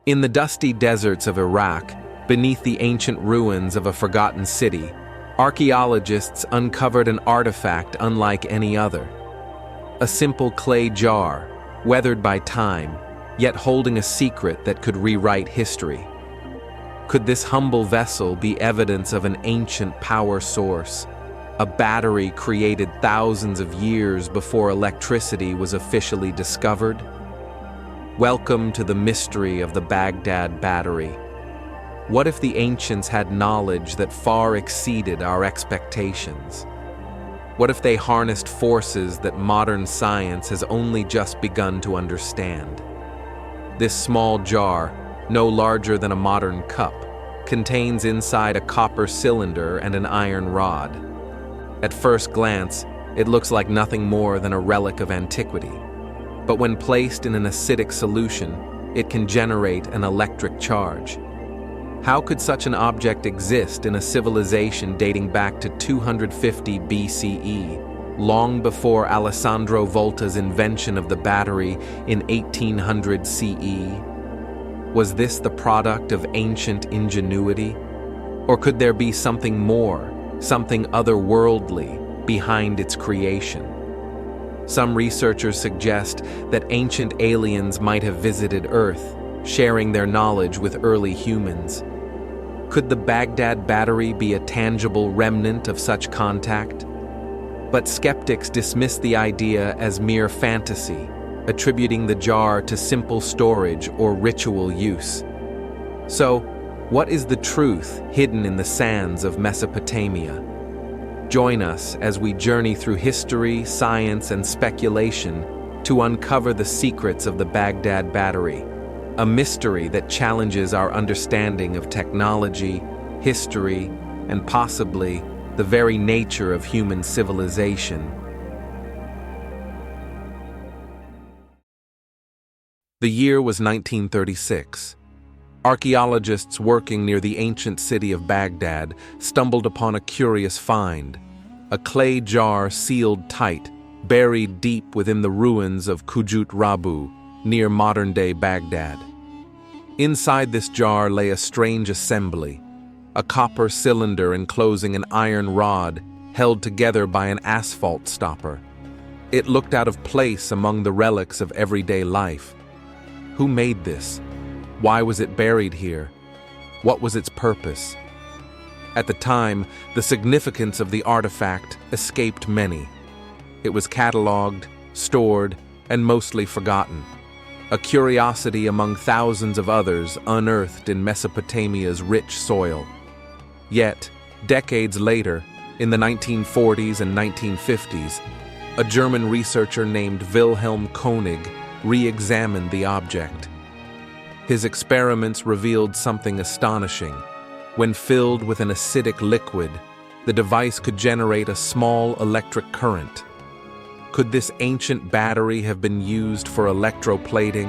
In the dusty deserts of Iraq, beneath the ancient ruins of a forgotten city, archaeologists uncovered an artifact unlike any other. A simple clay jar, weathered by time, yet holding a secret that could rewrite history. Could this humble vessel be evidence of an ancient power source, a battery created thousands of years before electricity was officially discovered? Welcome to the mystery of the Baghdad Battery. What if the ancients had knowledge that far exceeded our expectations? What if they harnessed forces that modern science has only just begun to understand? This small jar, no larger than a modern cup, contains inside a copper cylinder and an iron rod. At first glance, it looks like nothing more than a relic of antiquity. But when placed in an acidic solution, it can generate an electric charge. How could such an object exist in a civilization dating back to 250 BCE, long before Alessandro Volta's invention of the battery in 1800 CE? Was this the product of ancient ingenuity? Or could there be something more, something otherworldly, behind its creation? Some researchers suggest that ancient aliens might have visited Earth, sharing their knowledge with early humans. Could the Baghdad Battery be a tangible remnant of such contact? But skeptics dismiss the idea as mere fantasy, attributing the jar to simple storage or ritual use. So, what is the truth hidden in the sands of Mesopotamia? Join us as we journey through history, science, and speculation to uncover the secrets of the Baghdad Battery, a mystery that challenges our understanding of technology, history, and possibly the very nature of human civilization. The year was 1936. Archaeologists working near the ancient city of Baghdad stumbled upon a curious find, a clay jar sealed tight, buried deep within the ruins of Kujut Rabu, near modern-day Baghdad. Inside this jar lay a strange assembly, a copper cylinder enclosing an iron rod held together by an asphalt stopper. It looked out of place among the relics of everyday life. Who made this? Why was it buried here? What was its purpose? At the time, the significance of the artifact escaped many. It was catalogued, stored, and mostly forgotten, a curiosity among thousands of others unearthed in Mesopotamia's rich soil. Yet, decades later, in the 1940s and 1950s, a German researcher named Wilhelm Koenig re-examined the object. His experiments revealed something astonishing. When filled with an acidic liquid, the device could generate a small electric current. Could this ancient battery have been used for electroplating?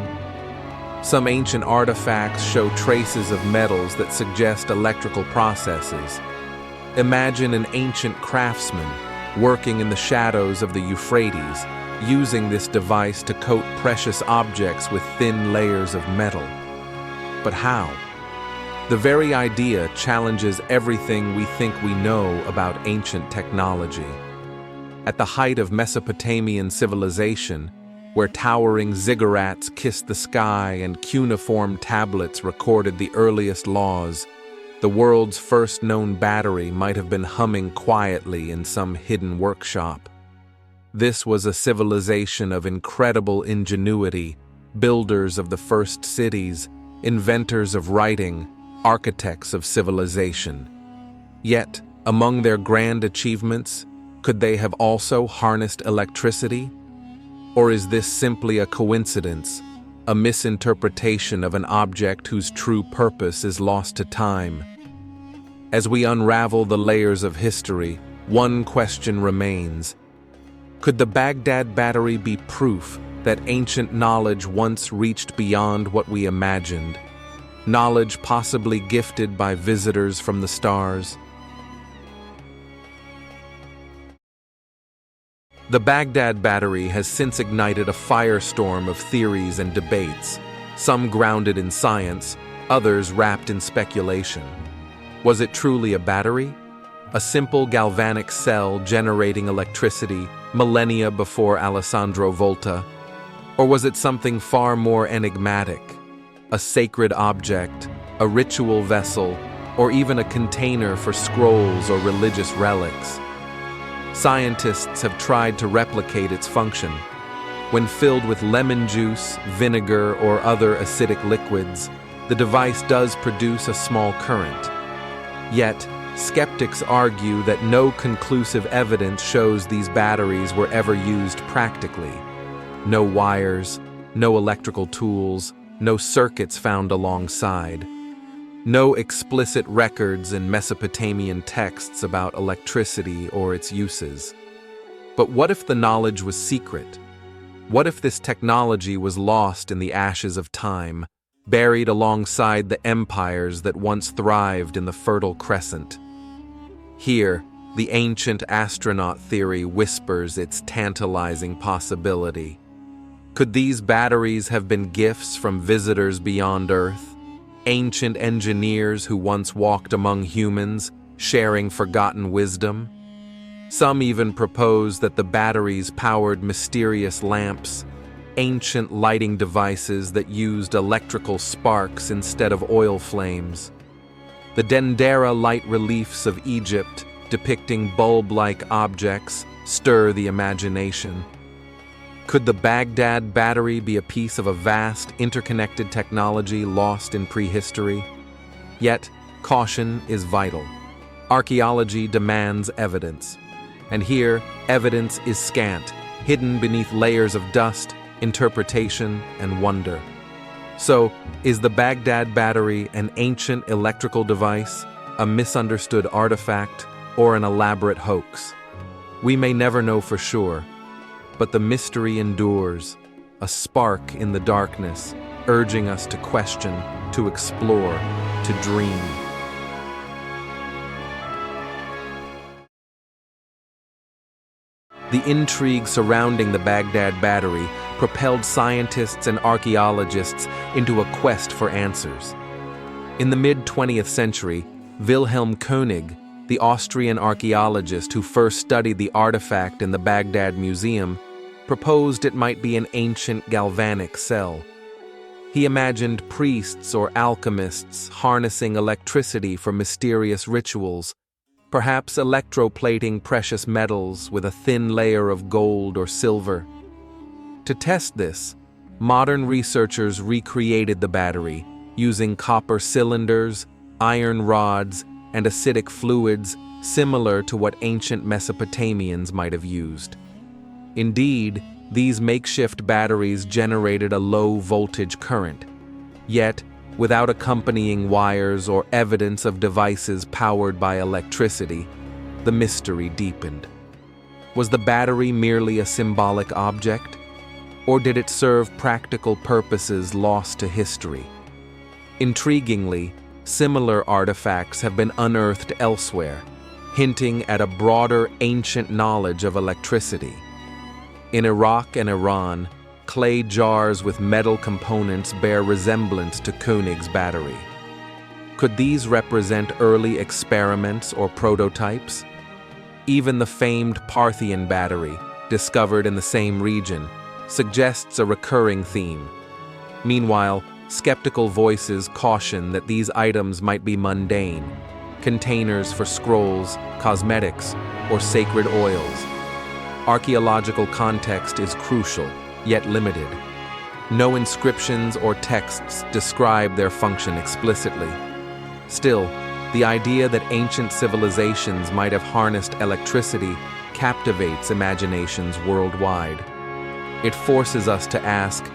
Some ancient artifacts show traces of metals that suggest electrical processes. Imagine an ancient craftsman working in the shadows of the Euphrates, using this device to coat precious objects with thin layers of metal. But how? The very idea challenges everything we think we know about ancient technology. At the height of Mesopotamian civilization, where towering ziggurats kissed the sky and cuneiform tablets recorded the earliest laws, the world's first known battery might have been humming quietly in some hidden workshop. This was a civilization of incredible ingenuity, builders of the first cities, inventors of writing, architects of civilization. Yet, among their grand achievements, could they have also harnessed electricity? Or is this simply a coincidence, a misinterpretation of an object whose true purpose is lost to time? As we unravel the layers of history, one question remains. Could the Baghdad Battery be proof that ancient knowledge once reached beyond what we imagined? Knowledge possibly gifted by visitors from the stars? The Baghdad Battery has since ignited a firestorm of theories and debates. some grounded in science, others wrapped in speculation. Was it truly a battery? A simple galvanic cell generating electricity millennia before Alessandro Volta? Or was it something far more enigmatic? A sacred object, a ritual vessel, or even a container for scrolls or religious relics? Scientists have tried to replicate its function. When filled with lemon juice, vinegar, or other acidic liquids, the device does produce a small current. Yet, skeptics argue that no conclusive evidence shows these batteries were ever used practically. No wires, no electrical tools, no circuits found alongside. No explicit records in Mesopotamian texts about electricity or its uses. But what if the knowledge was secret? What if this technology was lost in the ashes of time, buried alongside the empires that once thrived in the Fertile Crescent? Here, the ancient astronaut theory whispers its tantalizing possibility. Could these batteries have been gifts from visitors beyond Earth? Ancient engineers who once walked among humans, sharing forgotten wisdom? Some even propose that the batteries powered mysterious lamps, ancient lighting devices that used electrical sparks instead of oil flames. The Dendera light reliefs of Egypt, depicting bulb-like objects, stir the imagination. Could the Baghdad Battery be a piece of a vast, interconnected technology lost in prehistory? Yet, caution is vital. Archaeology demands evidence. And here, evidence is scant, hidden beneath layers of dust, interpretation, and wonder. So, is the Baghdad Battery an ancient electrical device, a misunderstood artifact, or an elaborate hoax? We may never know for sure, but the mystery endures, a spark in the darkness, urging us to question, to explore, to dream. The intrigue surrounding the Baghdad Battery propelled scientists and archaeologists into a quest for answers. In the mid-20th century, Wilhelm König, the Austrian archaeologist who first studied the artifact in the Baghdad Museum, proposed it might be an ancient galvanic cell. He imagined priests or alchemists harnessing electricity for mysterious rituals, perhaps electroplating precious metals with a thin layer of gold or silver. To test this, modern researchers recreated the battery using copper cylinders, iron rods, and acidic fluids similar to what ancient Mesopotamians might have used. Indeed, these makeshift batteries generated a low-voltage current. Yet, without accompanying wires or evidence of devices powered by electricity, the mystery deepened. Was the battery merely a symbolic object? Or did it serve practical purposes lost to history? Intriguingly, similar artifacts have been unearthed elsewhere, hinting at a broader ancient knowledge of electricity. In Iraq and Iran, clay jars with metal components bear resemblance to König's battery. Could these represent early experiments or prototypes? Even the famed Parthian battery, discovered in the same region, suggests a recurring theme. Meanwhile, skeptical voices caution that these items might be mundane, containers for scrolls, cosmetics, or sacred oils. Archaeological context is crucial, yet limited. No inscriptions or texts describe their function explicitly. Still, the idea that ancient civilizations might have harnessed electricity captivates imaginations worldwide. It forces us to ask,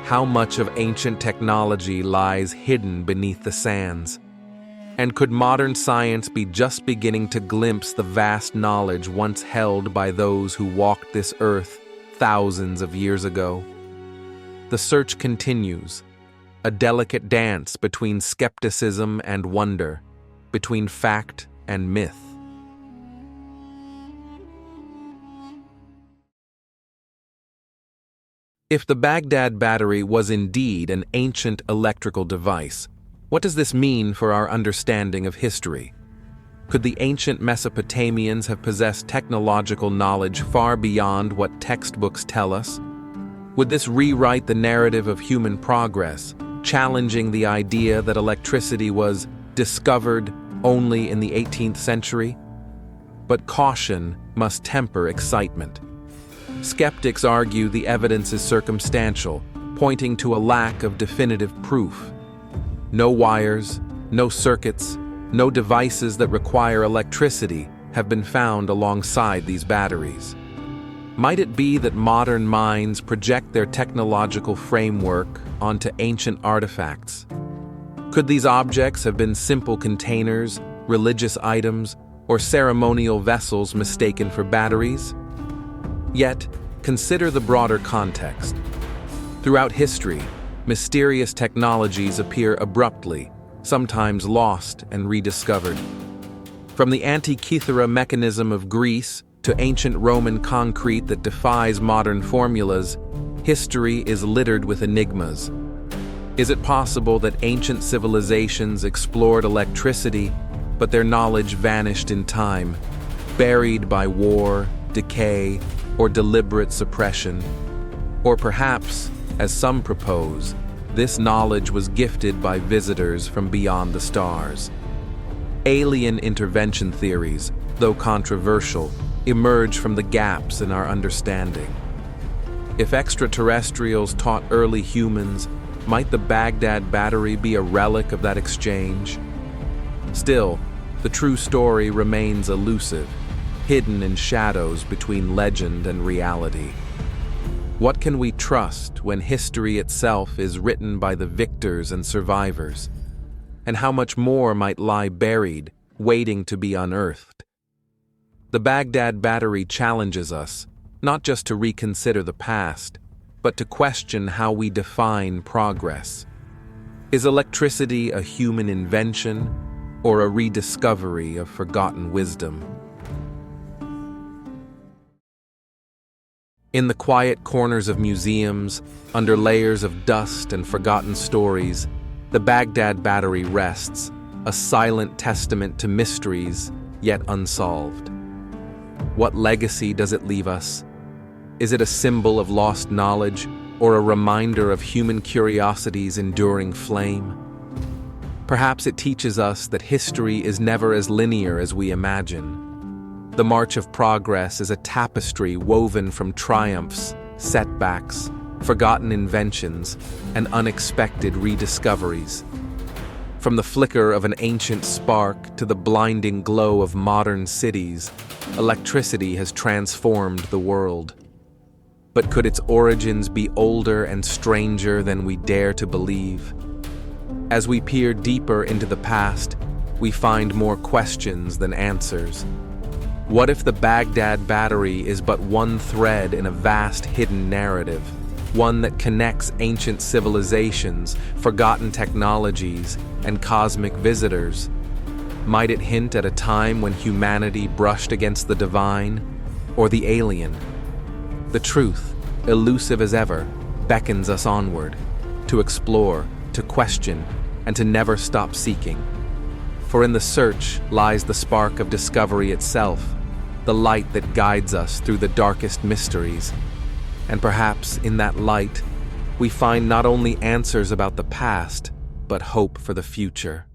how much of ancient technology lies hidden beneath the sands? And could modern science be just beginning to glimpse the vast knowledge once held by those who walked this earth thousands of years ago? The search continues, a delicate dance between skepticism and wonder, between fact and myth. If the Baghdad Battery was indeed an ancient electrical device, what does this mean for our understanding of history? Could the ancient Mesopotamians have possessed technological knowledge far beyond what textbooks tell us? Would this rewrite the narrative of human progress, challenging the idea that electricity was discovered only in the 18th century? But caution must temper excitement. Skeptics argue the evidence is circumstantial, pointing to a lack of definitive proof. No wires, no circuits, no devices that require electricity have been found alongside these batteries. Might it be that modern minds project their technological framework onto ancient artifacts? Could these objects have been simple containers, religious items, or ceremonial vessels mistaken for batteries? Yet, consider the broader context. Throughout history, mysterious technologies appear abruptly, sometimes lost and rediscovered. From the Antikythera mechanism of Greece to ancient Roman concrete that defies modern formulas, history is littered with enigmas. Is it possible that ancient civilizations explored electricity, but their knowledge vanished in time, buried by war, decay, or deliberate suppression? Or perhaps, as some propose, this knowledge was gifted by visitors from beyond the stars. Alien intervention theories, though controversial, emerge from the gaps in our understanding. If extraterrestrials taught early humans, might the Baghdad Battery be a relic of that exchange? Still, the true story remains elusive, hidden in shadows between legend and reality. What can we trust when history itself is written by the victors and survivors? And how much more might lie buried, waiting to be unearthed? The Baghdad Battery challenges us, not just to reconsider the past, but to question how we define progress. Is electricity a human invention or a rediscovery of forgotten wisdom? In the quiet corners of museums, under layers of dust and forgotten stories, the Baghdad Battery rests, a silent testament to mysteries yet unsolved. What legacy does it leave us? Is it a symbol of lost knowledge or a reminder of human curiosity's enduring flame? Perhaps it teaches us that history is never as linear as we imagine. The march of progress is a tapestry woven from triumphs, setbacks, forgotten inventions, and unexpected rediscoveries. From the flicker of an ancient spark to the blinding glow of modern cities, electricity has transformed the world. But could its origins be older and stranger than we dare to believe? As we peer deeper into the past, we find more questions than answers. What if the Baghdad Battery is but one thread in a vast hidden narrative, one that connects ancient civilizations, forgotten technologies, and cosmic visitors? Might it hint at a time when humanity brushed against the divine or the alien? The truth, elusive as ever, beckons us onward, to explore, to question, and to never stop seeking. For in the search lies the spark of discovery itself, the light that guides us through the darkest mysteries. And perhaps in that light, we find not only answers about the past, but hope for the future.